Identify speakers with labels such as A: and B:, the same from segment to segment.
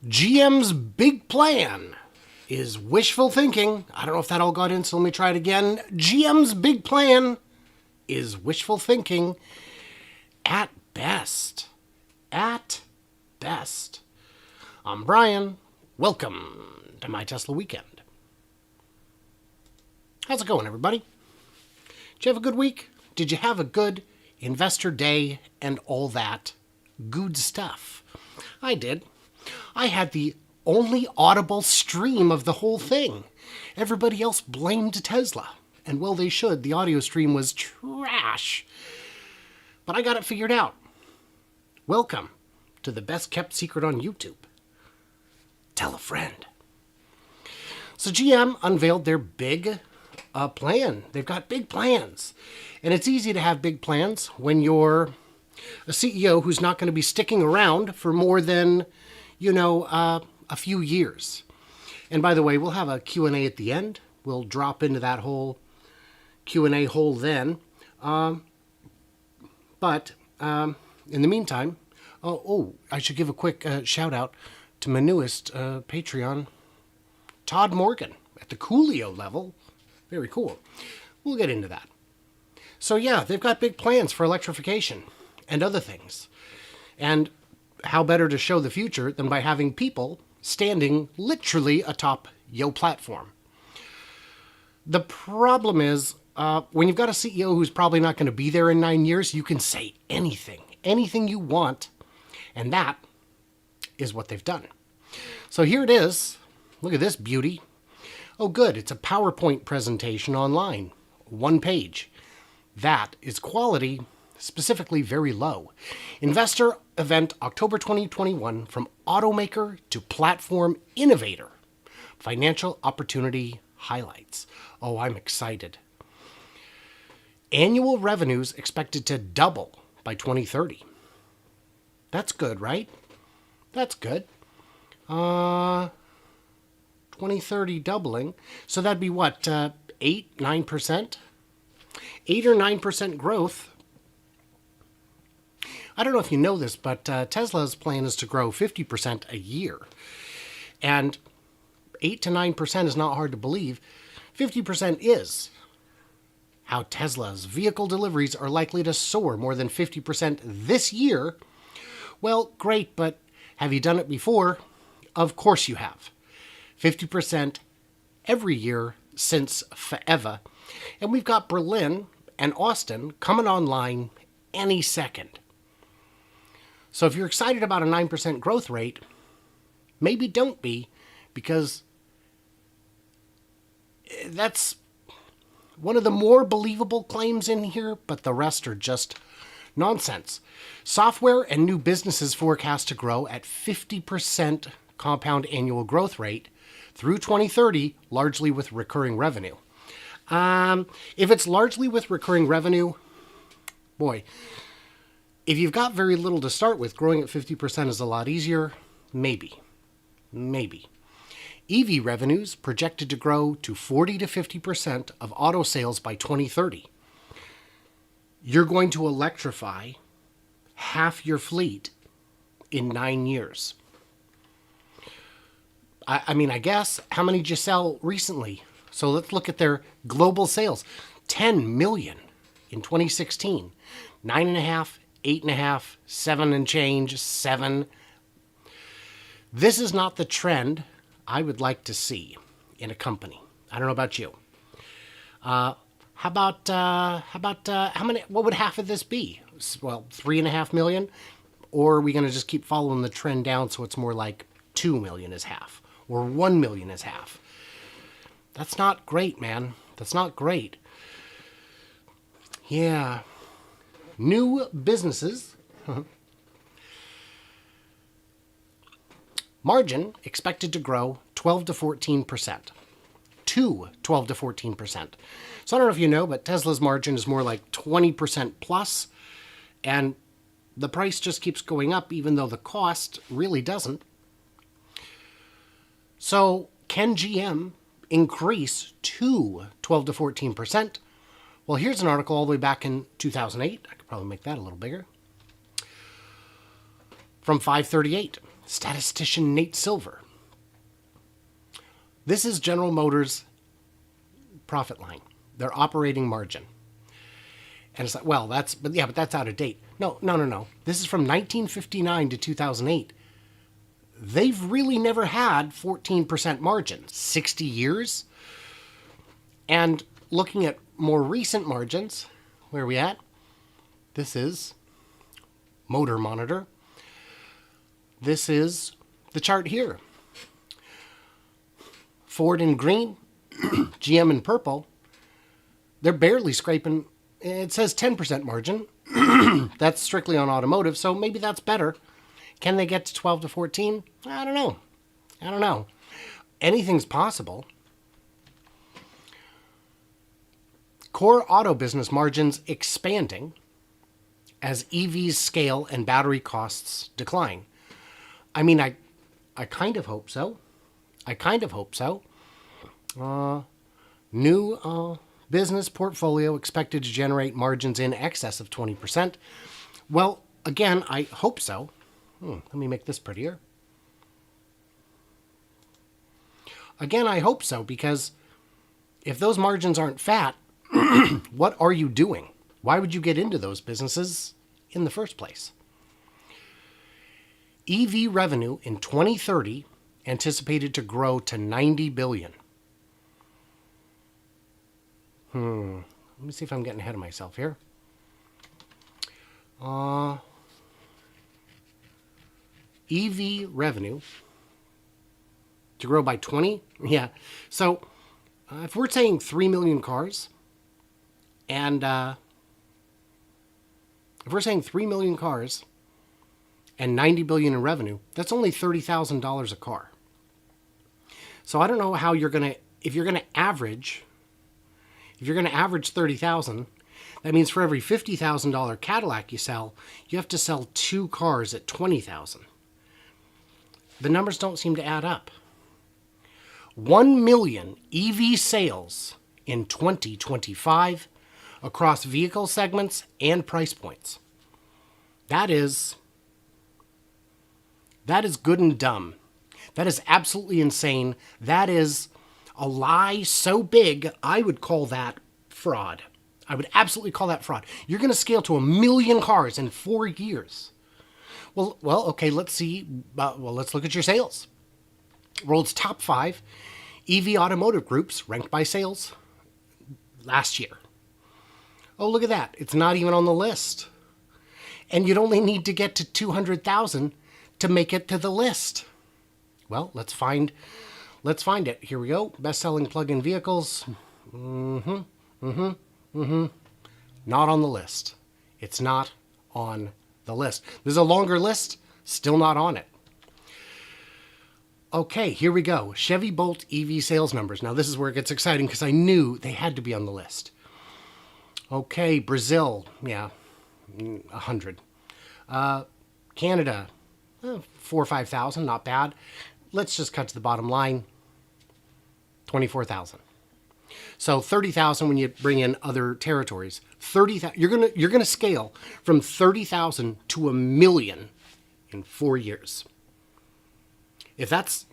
A: GM's big plan is wishful thinking. I don't know if that all got in, so let me try it again. GM's big plan is wishful thinking at best. At best. I'm Brian. Welcome to My Tesla Weekend. How's it going, everybody? Did you have a good week? Did you have a good investor day and all that good stuff? I did. I had the only audible stream of the whole thing. Everybody else blamed Tesla. And well, they should. The audio stream was trash. But I got it figured out. Welcome to the best kept secret on YouTube. Tell a friend. So GM unveiled their big plan. They've got big plans. And it's easy to have big plans when you're a CEO who's not going to be sticking around for more than, a few years. And by the way, we'll have a Q&A at the end. We'll drop into that whole Q&A hole then. But in the meantime, I should give a quick shout out to my newest Patreon, Todd Morgan, at the Coolio level. Very cool. We'll get into that. So yeah, they've got big plans for electrification and other things. And how better to show the future than by having people standing literally atop your platform. The problem is, when you've got a CEO who's probably not going to be there in 9 years, you can say anything you want, and that is what they've done. So here it is. Look at this beauty. Oh, good. It's a PowerPoint presentation online. 1 page. That is quality, specifically very low. Investor event October 2021 from automaker to platform innovator. Financial opportunity highlights. Oh, I'm excited. Annual revenues expected to double by 2030. That's good, right? That's good. 2030 doubling. So that'd be what, 9%? 8 or 9% growth. I don't know if you know this, but Tesla's plan is to grow 50% a year. And 8 to 9% is not hard to believe. 50% is how Tesla's vehicle deliveries are likely to soar more than 50% this year. Well, great, but have you done it before? Of course you have. 50% every year since forever. And we've got Berlin and Austin coming online any second. So if you're excited about a 9% growth rate, maybe don't be, because that's one of the more believable claims in here, but the rest are just nonsense. Software and new businesses forecast to grow at 50% compound annual growth rate through 2030, largely with recurring revenue. If it's largely with recurring revenue, boy, if you've got very little to start with, growing at 50% is a lot easier. Maybe. EV revenues projected to grow to 40 to 50% of auto sales by 2030. You're going to electrify half your fleet in 9 years. I guess, how many did you sell recently? So let's look at their global sales. 10 million in 2016. 9.5, 8.5, 7 and change, 7. This is not the trend I would like to see in a company. I don't know about you. How about how many? What would half of this be? Well, 3.5 million, or are we going to just keep following the trend down so it's more like 2 million is half, or 1 million is half? That's not great, man. That's not great. Yeah. New businesses. Margin expected to grow 12 to 14%. To 12 to 14%. So I don't know if you know, but Tesla's margin is more like 20% plus. And the price just keeps going up, even though the cost really doesn't. So can GM increase to 12 to 14%? Well, here's an article all the way back in 2008. I could probably make that a little bigger. From 538. statistician Nate Silver. This is General Motors' profit line, their operating margin. And it's like, well, but that's out of date. No. This is from 1959 to 2008. They've really never had 14% margins. 60 years? And looking at more recent margins, where are we at? This is Motor Monitor. This is the chart here. Ford in green, GM in purple. They're barely scraping. It says 10% margin. That's strictly on automotive, so maybe that's better. Can they get to 12 to 14? I don't know. Anything's possible. Core auto business margins expanding as EVs scale and battery costs decline. I mean, I kind of hope so. New business portfolio expected to generate margins in excess of 20%. Well, again, I hope so. Let me make this prettier. Again, I hope so, because if those margins aren't fat, what are you doing? Why would you get into those businesses in the first place? EV revenue in 2030 anticipated to grow to $90 billion. Let me see if I'm getting ahead of myself here. EV revenue to grow by 20? Yeah. So if we're saying 3 million cars, and if we're saying 3 million cars and 90 billion in revenue, that's only $30,000 a car. So I don't know how if you're going to average 30,000, that means for every $50,000 Cadillac you sell, you have to sell 2 cars at 20,000. The numbers don't seem to add up. 1 million EV sales in 2025 across vehicle segments and price points. That is good and dumb. That is absolutely insane. That is a lie so big, I would call that fraud. I would absolutely call that fraud. You're going to scale to 1 million cars in 4 years. Well, okay, let's see. Let's look at your sales. World's top 5 EV automotive groups ranked by sales last year. Oh, look at that. It's not even on the list. And you'd only need to get to 200,000 to make it to the list. Well, let's find it. Here we go. Best-selling plug-in vehicles. Not on the list. It's not on the list. There's a longer list. Still not on it. Okay, here we go. Chevy Bolt EV sales numbers. Now, this is where it gets exciting because I knew they had to be on the list. Okay, Brazil. Yeah, 100. Canada, 4,000 or 5,000. Not bad. Let's just cut to the bottom line. 24,000. So 30,000 when you bring in other territories. 30,000. You're gonna scale from 30,000 to 1 million in 4 years. If that's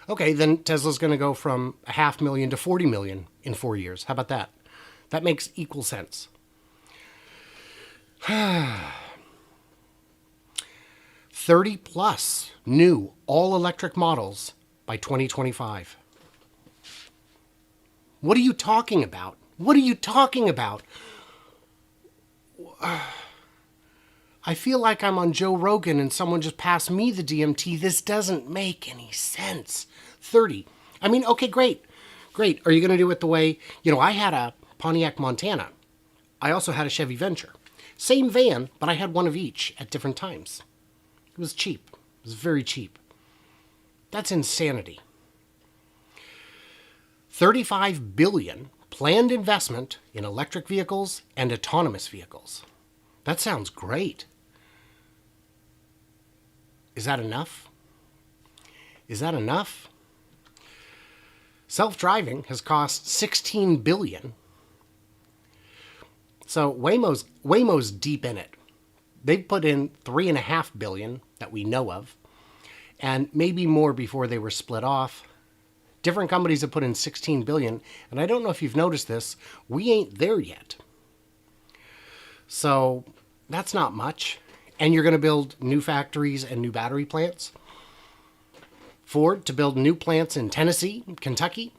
A: okay, then Tesla's going to go from 500,000 to 40 million in 4 years. How about that? That makes equal sense. 30 plus new all-electric models by 2025. What are you talking about? What are you talking about? I feel like I'm on Joe Rogan and someone just passed me the DMT. This doesn't make any sense. 30. I mean, okay, great. Great. Are you going to do it the way, I had a Pontiac Montana. I also had a Chevy Venture. Same van, but I had one of each at different times. It was cheap. It was very cheap. That's insanity. 35 billion planned investment in electric vehicles and autonomous vehicles. That sounds great. Is that enough? Is that enough? Self-driving has cost $16 billion. So Waymo's deep in it. They've put in 3.5 billion that we know of, and maybe more before they were split off. Different companies have put in 16 billion, and I don't know if you've noticed this, we ain't there yet. So that's not much. And you're going to build new factories and new battery plants. Ford to build new plants in Tennessee, Kentucky,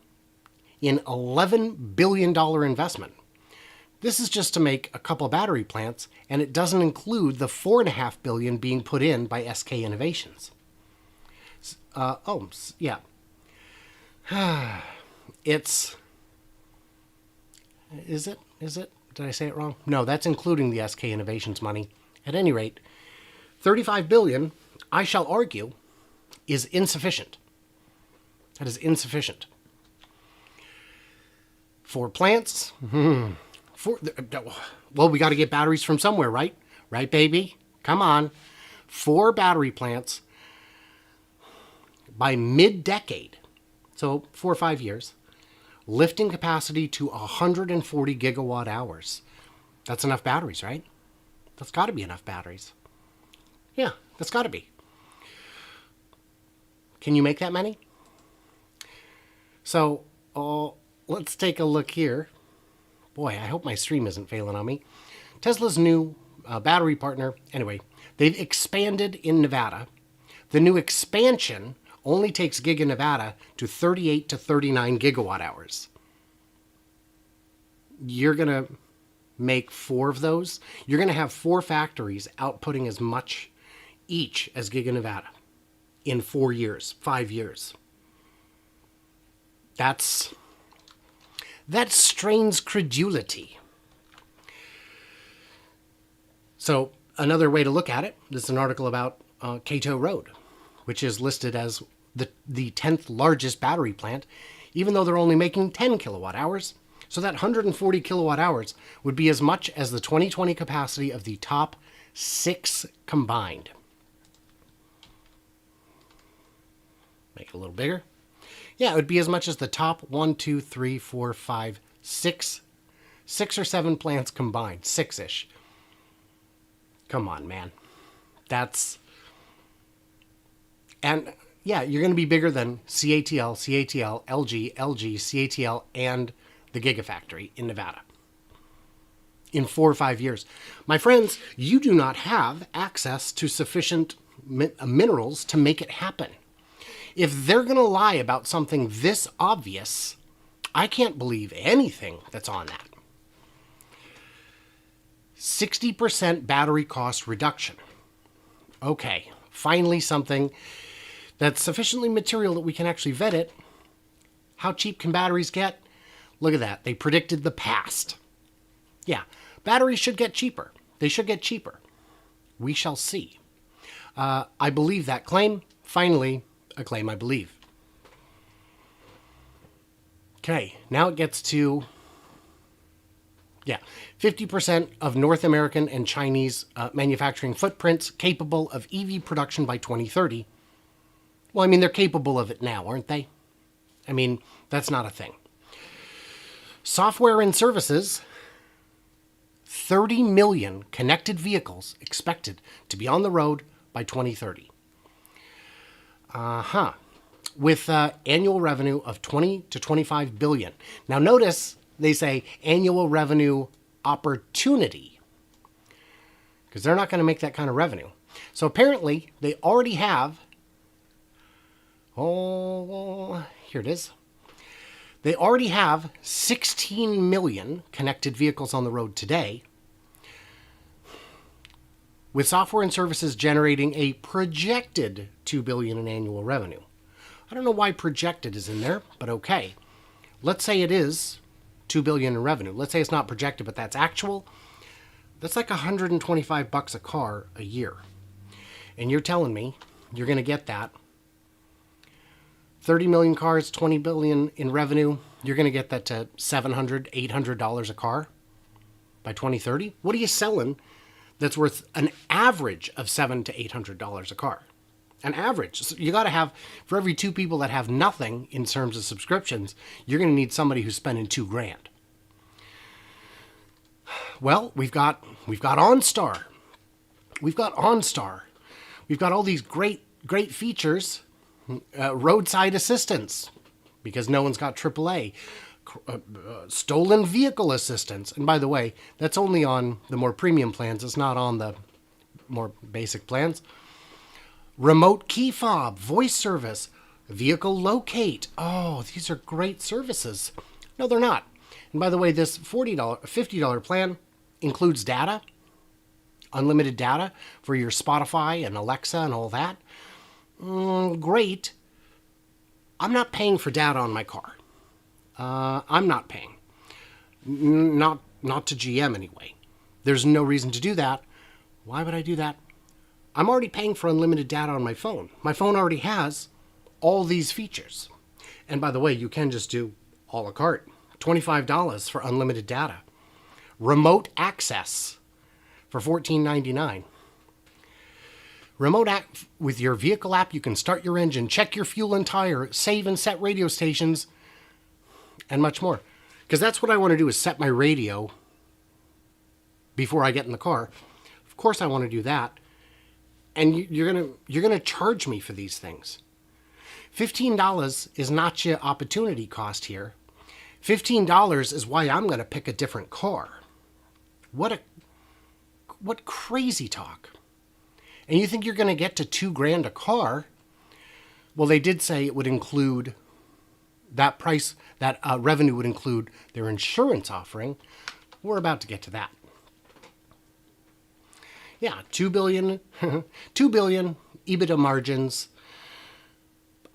A: in $11 billion investment. This is just to make a couple battery plants, and it doesn't include the $4.5 billion being put in by SK Innovations. Yeah. It's... Is it? Did I say it wrong? No, that's including the SK Innovations money. At any rate, $35 billion, I shall argue, is insufficient. That is insufficient. For plants, well, we got to get batteries from somewhere, right? Right, baby? Come on. 4 battery plants by mid-decade, so 4 or 5 years, lifting capacity to 140 gigawatt hours. That's enough batteries, right? That's got to be enough batteries. Yeah, that's got to be. Can you make that many? So, let's take a look here. Boy, I hope my stream isn't failing on me. Tesla's new battery partner, anyway, they've expanded in Nevada. The new expansion only takes Giga Nevada to 38 to 39 gigawatt hours. You're going to make 4 of those. You're going to have 4 factories outputting as much each as Giga Nevada in 4 years, 5 years. That strains credulity. So another way to look at it, this is an article about Cato Road, which is listed as the 10th largest battery plant, even though they're only making 10 kilowatt hours. So that 140 kilowatt hours would be as much as the 2020 capacity of the top 6 combined. Make it a little bigger. Yeah, it would be as much as the top 6 or 7 plants combined. 6-ish. Come on, man. And yeah, you're going to be bigger than CATL, LG, CATL, and the Gigafactory in Nevada in 4 or 5 years. My friends, you do not have access to sufficient minerals to make it happen. If they're going to lie about something this obvious, I can't believe anything that's on that. 60% battery cost reduction. Okay, finally something that's sufficiently material that we can actually vet it. How cheap can batteries get? Look at that. They predicted the past. Yeah, batteries should get cheaper. They should get cheaper. We shall see. I believe that claim. Finally, a claim I believe. Okay, now it gets to 50% of North American and Chinese manufacturing footprints capable of EV production by 2030. Well, I mean, they're capable of it now, aren't they? I mean, that's not a thing. Software and services, 30 million connected vehicles expected to be on the road by 2030. With annual revenue of 20 to 25 billion. Now notice they say annual revenue opportunity, because they're not going to make that kind of revenue. So apparently they already have, here it is. They already have 16 million connected vehicles on the road today, with software and services generating a projected 2 billion in annual revenue. I don't know why projected is in there, but okay. Let's say it is 2 billion in revenue. Let's say it's not projected, but that's actual. That's like $125 a car a year. And you're telling me you're going to get that 30 million cars, 20 billion in revenue. You're going to get that to $700, $800 a car by 2030. What are you selling that's worth an average of $700 to $800 a car? An average. So you got to have, for every 2 people that have nothing in terms of subscriptions, you're going to need somebody who's spending $2,000. Well, we've got OnStar. We've got OnStar. We've got all these great features. Roadside assistance, because no one's got AAA. Stolen vehicle assistance. And by the way, that's only on the more premium plans. It's not on the more basic plans. Remote key fob, voice service, vehicle locate. Oh, these are great services. No, they're not. And by the way, this $50 plan includes data, unlimited data for your Spotify and Alexa and all that. Great. I'm not paying for data on my car. I'm not paying. Not to GM anyway. There's no reason to do that. Why would I do that? I'm already paying for unlimited data on my phone. My phone already has all these features. And by the way, you can just do a la carte. $25 for unlimited data. Remote access for $14.99. Remote app with your vehicle app, you can start your engine, check your fuel and tire, save and set radio stations, and much more. Because that's what I want to do, is set my radio before I get in the car. Of course I want to do that. And you're gonna charge me for these things. $15 is not your opportunity cost here. $15 is why I'm going to pick a different car. What crazy talk. And you think you're going to get to $2,000 a car? Well, they did say it would include that price, that revenue would include their insurance offering. We're about to get to that. Yeah, $2 billion, $2 billion EBITDA margins.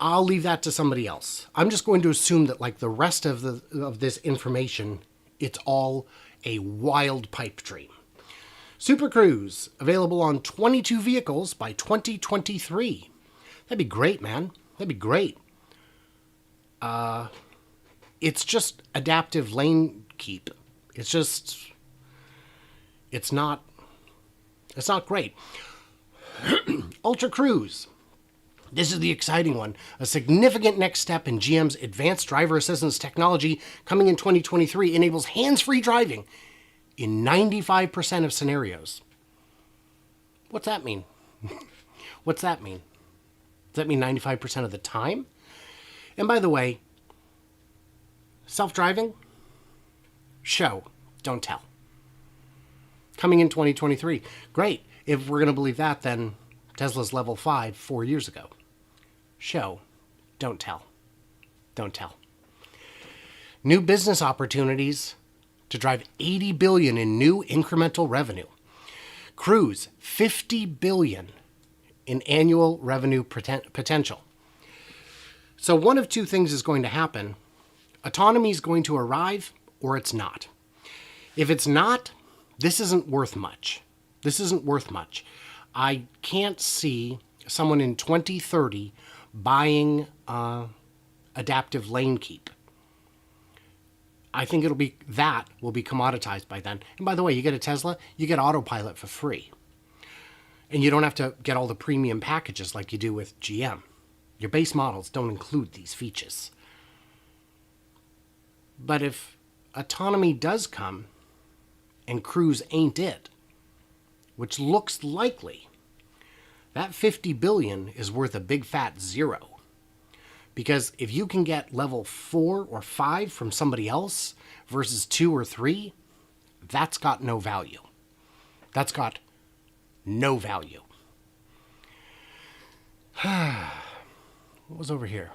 A: I'll leave that to somebody else. I'm just going to assume that, like the rest of this information, it's all a wild pipe dream. Super Cruise, available on 22 vehicles by 2023. That'd be great, man. That'd be great. It's just adaptive lane keep. It's not great. Ultra Cruise. This is the exciting one. A significant next step in GM's advanced driver assistance technology coming in 2023 enables hands-free driving in 95% of scenarios. What's that mean? What's that mean? Does that mean 95% of the time? And by the way, self-driving? Show, don't tell. Coming in 2023. Great. If we're going to believe that, then Tesla's level 5 4 years ago. Show, don't tell. Don't tell. New business opportunities to drive $80 billion in new incremental revenue. Cruise, $50 billion in annual revenue potential. So one of two things is going to happen. Autonomy is going to arrive, or it's not. If it's not, this isn't worth much. This isn't worth much. I can't see someone in 2030 buying adaptive lane keep. I think will be commoditized by then. And by the way, you get a Tesla, you get autopilot for free. And you don't have to get all the premium packages like you do with GM. Your base models don't include these features. But if autonomy does come and Cruise ain't it, which looks likely, that $50 billion is worth a big fat zero. Because if you can get level 4 or 5 from somebody else versus 2 or 3, that's got no value. That's got no value. What was over here?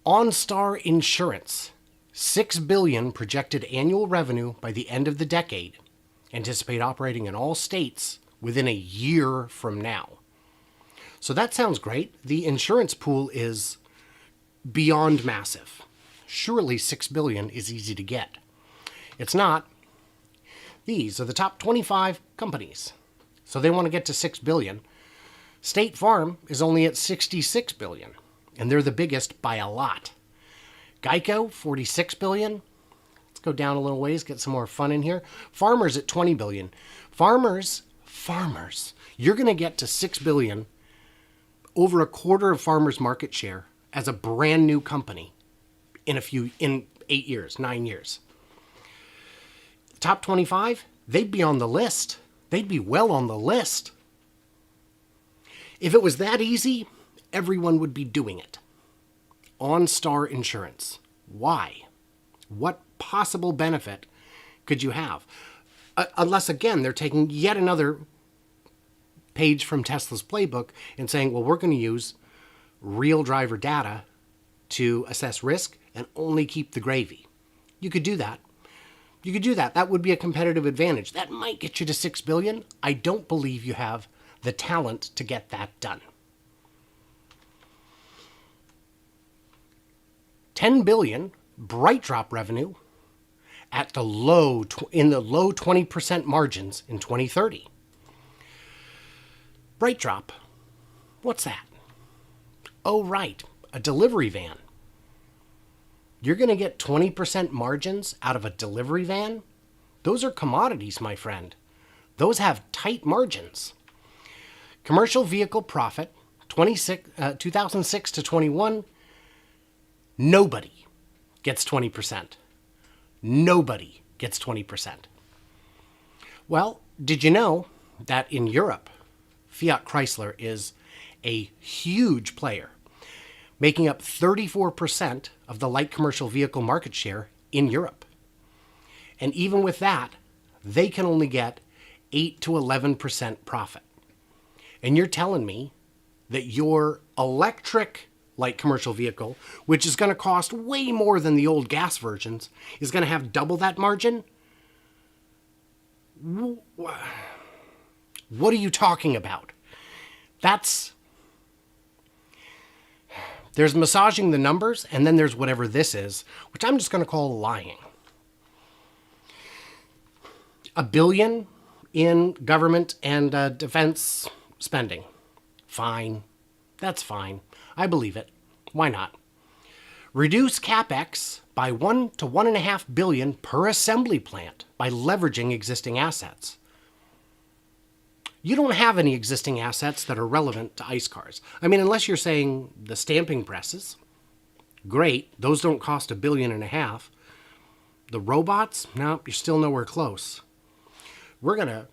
A: OnStar Insurance. $6 billion projected annual revenue by the end of the decade. Anticipate operating in all states within a year from now. So that sounds great. The insurance pool is beyond massive. Surely $6 billion is easy to get. It's not. These are the top 25 companies. So they want to get to $6 billion. State Farm is only at $66 billion, and they're the biggest by a lot. Geico, $46 billion. Let's go down a little ways, get some more fun in here. Farmers at $20 billion. Farmers, you're going to get to $6 billion, over a quarter of Farmers' market share as a brand new company in 8 years, 9 years. Top 25, they'd be on the list. They'd be well on the list. If it was that easy, everyone would be doing it. OnStar Insurance. Why? What possible benefit could you have? Unless, again, they're taking yet another page from Tesla's playbook and saying, well, we're going to use real driver data to assess risk and only keep the gravy. You could do that. You could do that. That would be a competitive advantage. That might get you to $6 billion. I don't believe you have the talent to get that done. $10 billion bright drop revenue at the in the low 20% margins in 2030. Bright drop. What's that? Oh, right. A delivery van. You're going to get 20% margins out of a delivery van? Those are commodities, my friend. Those have tight margins. Commercial vehicle profit, 2006 to 21, nobody gets 20%. Nobody gets 20%. Well, did you know that in Europe, Fiat Chrysler is a huge player, making up 34% of the light commercial vehicle market share in Europe. And even with that, they can only get 8 to 11% profit. And you're telling me that your electric light commercial vehicle, which is going to cost way more than the old gas versions, is going to have double that margin? What are you talking about? There's massaging the numbers, and then there's whatever this is, which I'm just going to call lying. $1 billion in government and defense spending. Fine. That's fine. I believe it. Why not? Reduce CapEx by $1 to $1.5 billion per assembly plant by leveraging existing assets. You don't have any existing assets that are relevant to ICE cars. I mean, unless you're saying the stamping presses. Great. Those don't cost $1.5 billion. The robots? No, you're still nowhere close. We're going to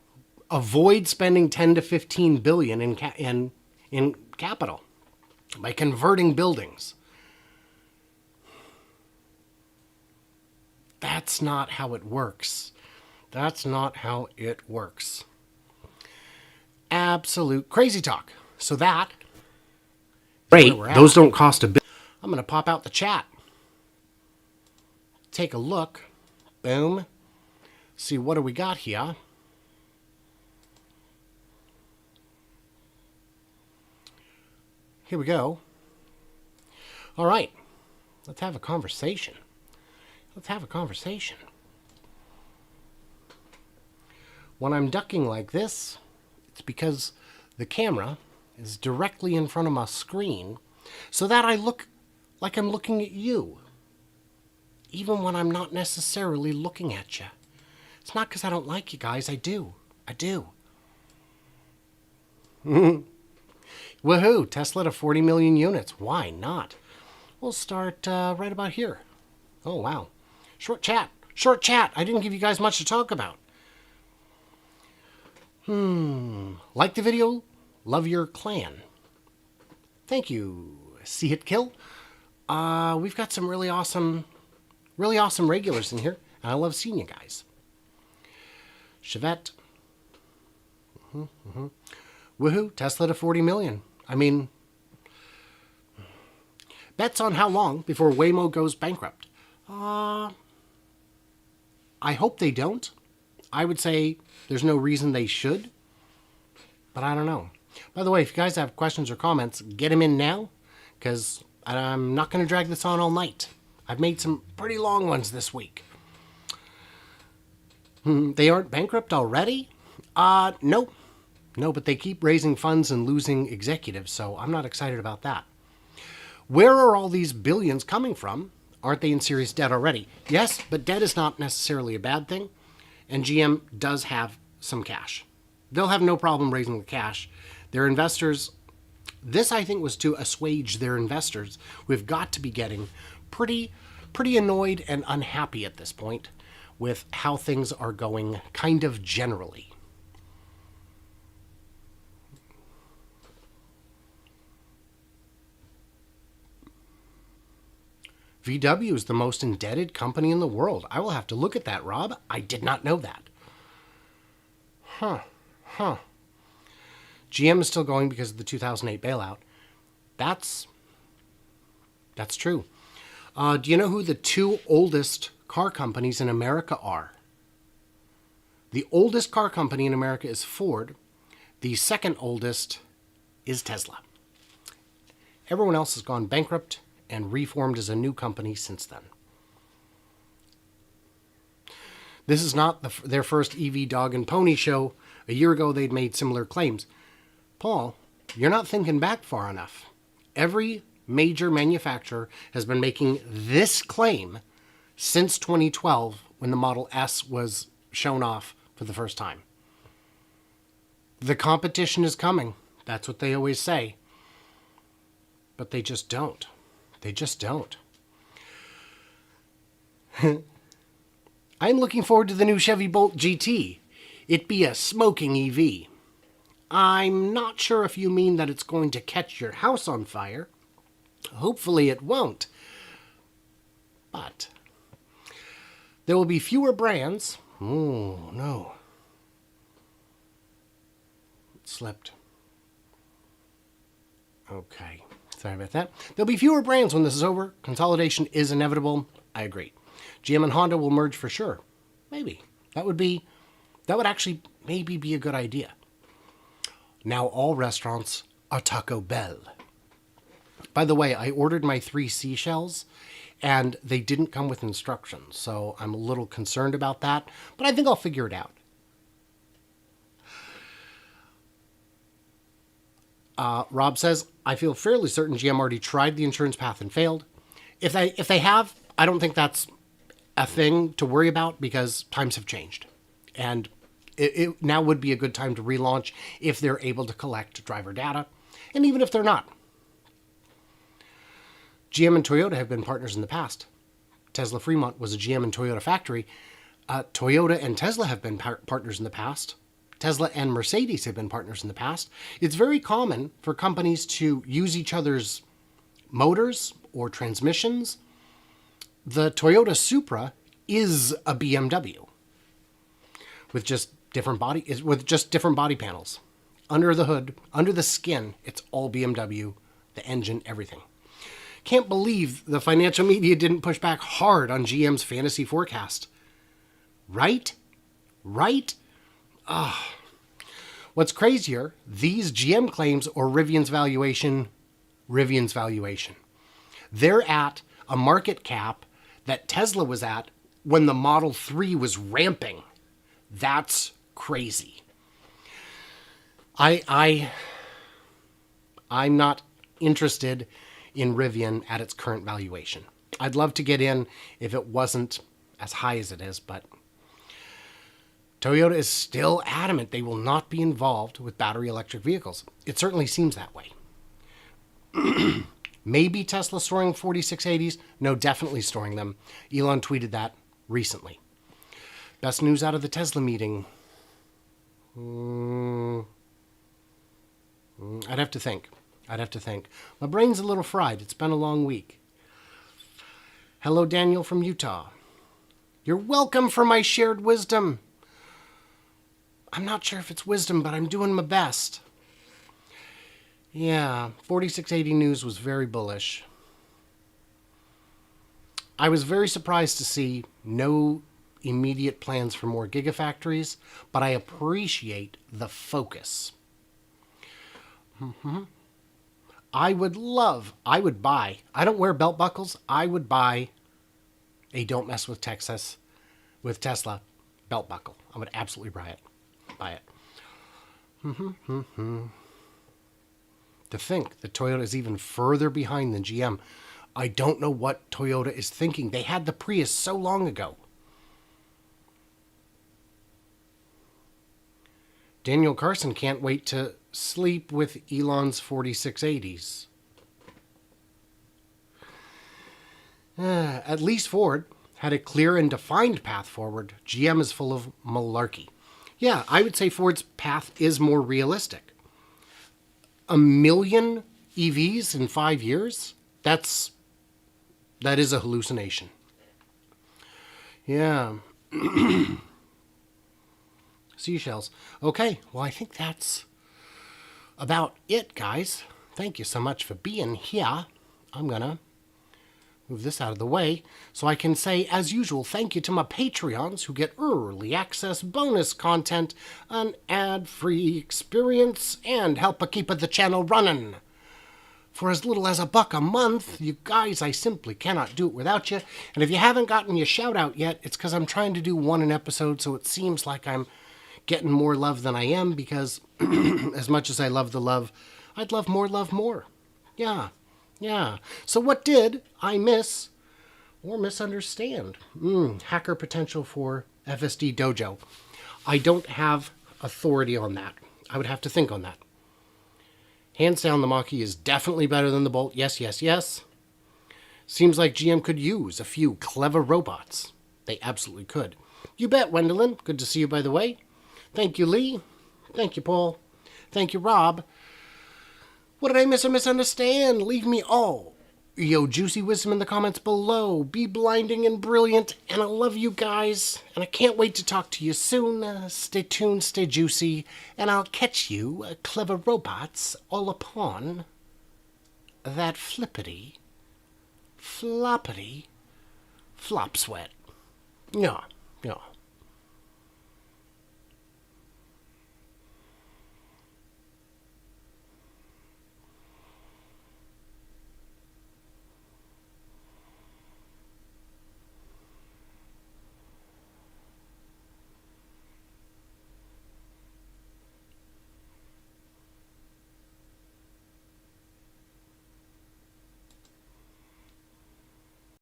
A: avoid spending 10 to 15 billion in capital by converting buildings. That's not how it works. That's not how it works. Absolute crazy talk. So that, great, those don't cost $1 billion. I'm going to pop out the chat. Take a look. Boom. See, what do we got here? Here we go. All right. Let's have a conversation. Let's have a conversation. When I'm ducking like this, it's because the camera is directly in front of my screen so that I look like I'm looking at you, even when I'm not necessarily looking at you. It's not because I don't like you guys. I do. I do. Woohoo! Tesla to 40 million units. Why not? We'll start right about here. Oh, wow. Short chat. Short chat. I didn't give you guys much to talk about. Like the video? Love your clan. Thank you. See Hit Kill. We've got some really awesome regulars in here. And I love seeing you guys. Chevette. Woohoo. Tesla to 40 million. I mean, bets on how long before Waymo goes bankrupt. I hope they don't. I would say there's no reason they should, but I don't know. By the way, if you guys have questions or comments, get them in now, because I'm not going to drag this on all night. I've made some pretty long ones this week. They aren't bankrupt already? Nope. No, but they keep raising funds and losing executives, so I'm not excited about that. Where are all these billions coming from? Aren't they in serious debt already? Yes, but debt is not necessarily a bad thing, and GM does have some cash. They'll have no problem raising the cash. Their investors, this I think was to assuage their investors. We've got to be getting pretty annoyed and unhappy at this point with how things are going kind of generally. VW is the most indebted company in the world. I will have to look at that, Rob. I did not know that. Huh. GM is still going because of the 2008 bailout. That's true. Do you know who the two oldest car companies in America are? The oldest car company in America is Ford. The second oldest is Tesla. Everyone else has gone bankrupt and reformed as a new company since then. This is not their first EV dog and pony show. A year ago, they'd made similar claims. Paul, you're not thinking back far enough. Every major manufacturer has been making this claim since 2012, when the Model S was shown off for the first time. The competition is coming. That's what they always say. But they just don't. They just don't. I'm looking forward to the new Chevy Bolt GT. It be a smoking EV. I'm not sure if you mean that it's going to catch your house on fire. Hopefully it won't. But there will be fewer brands. Oh, no. It slipped. Okay. Sorry about that. There'll be fewer brands when this is over. Consolidation is inevitable. I agree. GM and Honda will merge for sure. Maybe. That would actually maybe be a good idea. Now all restaurants are Taco Bell. By the way, I ordered my 3 seashells and they didn't come with instructions. So I'm a little concerned about that, but I think I'll figure it out. Rob says, I feel fairly certain GM already tried the insurance path and failed. If they have, I don't think that's a thing to worry about because times have changed. And it now would be a good time to relaunch if they're able to collect driver data. And even if they're not. GM and Toyota have been partners in the past. Tesla Fremont was a GM and Toyota factory. Toyota and Tesla have been partners in the past. Tesla and Mercedes have been partners in the past. It's very common for companies to use each other's motors or transmissions. The Toyota Supra is a BMW with just different body panels. Under the hood, under the skin, it's all BMW, the engine, everything. Can't believe the financial media didn't push back hard on GM's fantasy forecast. Right? What's crazier, these GM claims or Rivian's valuation. They're at a market cap that Tesla was at when the Model 3 was ramping. That's crazy. I'm not interested in Rivian at its current valuation. I'd love to get in if it wasn't as high as it is, but Toyota is still adamant they will not be involved with battery electric vehicles. It certainly seems that way. Maybe Tesla storing 4680s? No, definitely storing them. Elon tweeted that recently. Best news out of the Tesla meeting? I'd have to think. My brain's a little fried. It's been a long week. Hello, Daniel from Utah. You're welcome for my shared wisdom. I'm not sure if it's wisdom, but I'm doing my best. Yeah, 4680 News was very bullish. I was very surprised to see no immediate plans for more gigafactories, but I appreciate the focus. I would buy, I don't wear belt buckles, I would buy a Don't Mess with Tesla belt buckle. I would absolutely buy it. To think that Toyota is even further behind than GM. I don't know what Toyota is thinking. They had the Prius so long ago. Daniel Carson can't wait to sleep with Elon's 4680s. At least Ford. had a clear and defined path forward. GM is full of malarkey. Yeah, I would say Ford's path is more realistic. 1 million EVs in 5 years? That is a hallucination. Yeah. Seashells. Okay, well, I think that's about it, guys. Thank you so much for being here. I'm gonna move this out of the way so I can say, as usual, thank you to my Patreons who get early access, bonus content, an ad-free experience, and help keep the channel running. For as little as $1 a month, you guys, I simply cannot do it without you. And if you haven't gotten your shout out yet, it's because I'm trying to do one an episode, so it seems like I'm getting more love than I am, because as much as I love the love, I'd love more. Yeah. So what did I miss or misunderstand? Hacker potential for FSD Dojo. I don't have authority on that. I would have to think on that. Hands down, the Mach-E is definitely better than the Bolt. Yes. Seems like GM could use a few clever robots. They absolutely could. You bet, Wendelin. Good to see you, by the way. Thank you, Lee. Thank you, Paul. Thank you, Rob. What did I miss or misunderstand? Leave me all your juicy wisdom in the comments below. Be blinding and brilliant, and I love you guys, and I can't wait to talk to you soon. Stay tuned, stay juicy, and I'll catch you, clever robots, all upon that flippity, floppity, flop sweat. Yeah.